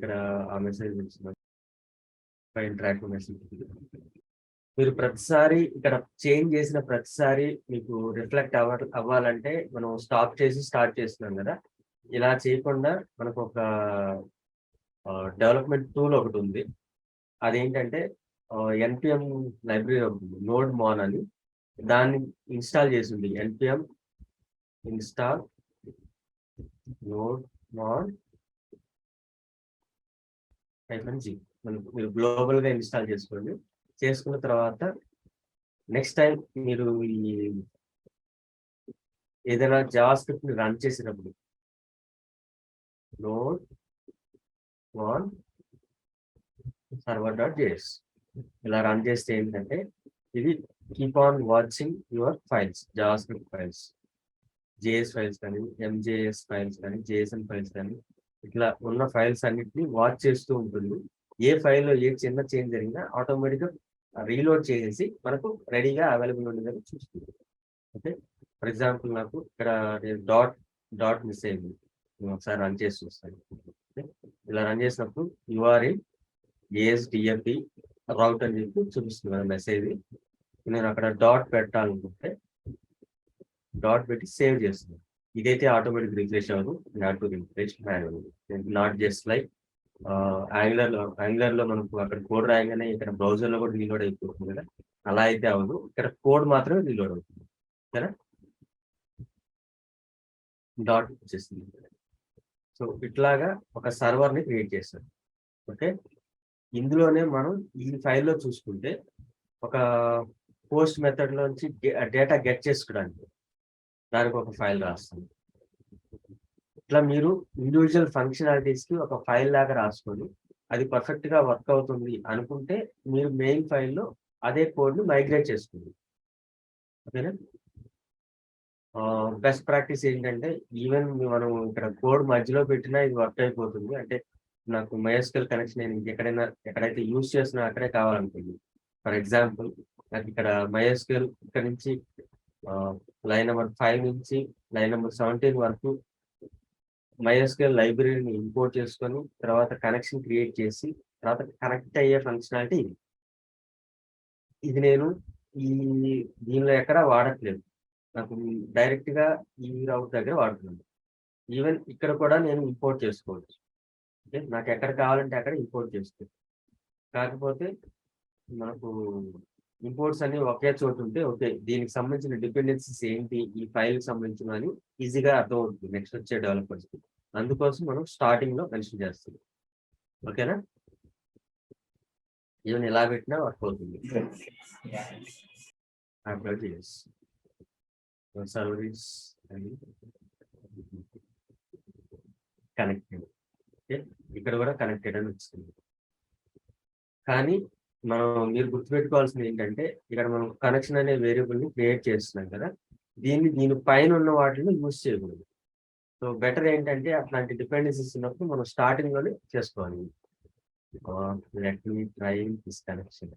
ఇక్కడ ఆ మెసేజ్ వచ్చింది, ట్రాక్ మెసేజ్. మీరు ప్రతిసారి ఇక్కడ చేంజ్ చేసిన ప్రతిసారి మీకు రిఫ్లెక్ట్ అవ్వాలంటే మనం స్టాప్ చేసి స్టార్ట్ చేస్తున్నాం కదా. ఇలా చేయకుండా మనకు ఒక డెవలప్మెంట్ టూల్ ఒకటి ఉంది. అదేంటంటే ఎన్పిఎం లైబ్రరీ ఉంటుంది, నోడ్ మాన్ అని. దాన్ని ఇన్స్టాల్ చేసి ఉంది, NPM install nodemon -g. మీరు గ్లోబల్ గా ఇన్స్టాల్ చేసుకోండి. చేసుకున్న తర్వాత నెక్స్ట్ టైం మీరు ఈ ఏదైనా జావా స్క్రిప్ట్ ని రన్ చేసినప్పుడు నోడ్ మాన్ server.js ఇలా రన్ చేస్తే ఏంటంటే ఇది keep on watching your files, JavaScript files, JS files కానీ, ఎంజేఎస్ ఫైల్స్ కానీ, జేఎస్ఎన్ ఫైల్స్ కానీ, ఇట్లా ఉన్న ఫైల్స్ అన్నిటిని వాచ్ చేస్తూ ఉంటుంది. ఏ ఫైల్లో ఏ చిన్న చేంజ్ జరిగినా ఆటోమేటిక్గా రీలోడ్ చేసేసి మనకు రెడీగా అవైలబుల్ ఉండేదని చూస్తుంది. ఓకే, ఫర్ ఎగ్జాంపుల్ నాకు ఇక్కడ డాట్ మిస్ అయింది, నేను ఒకసారి రన్ చేసి చూస్తాను. ఇలా రన్ చేసినప్పుడు యూఆర్ఎల్ ఏఎస్డిఎఫ్డి రౌట్ అని చెప్పి చూపిస్తుంది కదా మెసేజ్. నేను అక్కడ డాట్ పెట్టాలనుకుంటే డాట్ పెట్టి సేవ్ చేస్తున్నాను. ఇదైతే ఆటోమేటిక్ రిఫ్రెష్ అవ్వదు, not to refresh manual. Not just like angular లో మనకు అక్కడ కోడ్ రాయగానే ఇక్కడ బ్రౌజర్ లో కూడా రీలోడ్ అయిపోతుంది కదా, అలా అయితే అవ్వదు. ఇక్కడ కోడ్ మాత్రమే రీలోడ్ అవుతుంది కదా, డాట్ వచ్చేస్తుంది. సో ఇట్లాగా ఒక సర్వర్ ని క్రియేట్ చేస్తాం. ఓకే, ఇందులోనే మనం ఈ ఫైల్లో చూసుకుంటే ఒక పోస్ట్ మెథడ్ లోంచి డేటా గెట్ చేసుకోవడానికి దానికి ఒక ఫైల్ రాస్తాం. ఇట్లా మీరు ఇండివిజువల్ ఫంక్షనాలిటీస్ కి ఒక ఫైల్ లాగా రాసుకొని అది పర్ఫెక్ట్ గా వర్క్ అవుతుంది అనుకుంటే మీరు మెయిన్ ఫైల్లో అదే కోడ్ ని మైగ్రేట్ చేసుకోండి. ఓకేనా. బెస్ట్ ప్రాక్టీస్ ఏంటంటే ఈవెన్ మనం ఇక్కడ కోడ్ మధ్యలో పెట్టినా ఇది వర్క్ అయిపోతుంది. అంటే నాకు MySQL కనెక్షన్ నేను ఎక్కడైతే యూజ్ చేస్తున్నా అక్కడే కావాలనుకుంది. ఫర్ ఎగ్జాంపుల్ నాకు ఇక్కడ MySQL ఇక్కడ నుంచి లైన్ నెంబర్ 5 నుంచి లైన్ నెంబర్ 17 వరకు MySQL లైబ్రరీని ఇంపోర్ట్ చేసుకొని తర్వాత కనెక్షన్ క్రియేట్ చేసి తర్వాత కనెక్ట్ అయ్యే ఫంక్షనాలిటీ ఇది నేను దీనిలో ఎక్కడ వాడట్లేదు, నాకు డైరెక్ట్ గా ఈ రౌట్ దగ్గర వాడుతున్నాను. ఈవెన్ ఇక్కడ కూడా నేను ఇంపోర్ట్ చేసుకోవచ్చు. ఓకే, నాకు ఎక్కడ కావాలంటే అక్కడ ఇంపోర్ట్ చేసుకోవచ్చు. కాకపోతే మనకు ఇంపోర్ట్స్ అన్ని ఒకే చోటు ఉంటే ఓకే, దీనికి సంబంధించిన డిపెండెన్సీస్ ఏంటి ఈ ఫైల్కి సంబంధించిన అని ఈజీగా అర్థమవుతుంది నెక్స్ట్ వచ్చే డెవలపర్స్కి. అందుకోసం మనం స్టార్టింగ్ లో మెన్షన్ చేస్తాం. ఓకేనా, ఈవెన్ ఎలా పెట్టినా వర్క్ అవుతుంది. app.js సర్వీస్ అని కనెక్టెడ్. ఓకే, ఇక్కడ కూడా కనెక్టెడ్ అని వచ్చింది. కానీ మీరు గుర్తుపెట్టుకోవాల్సింది ఏంటంటే ఇక్కడ మనం కనెక్షన్ అనే వేరియబుల్ ని క్రియేట్ చేస్తున్నాం కదా, దీని పైన ఉన్న వాటిని యూజ్ చేయకూడదు. సో బెటర్ ఏంటంటే అట్లాంటి డిపెండెన్సీస్ ఉన్నప్పుడు మనం స్టార్టింగ్ లోనే చేసుకోవాలి. Let me try this connection.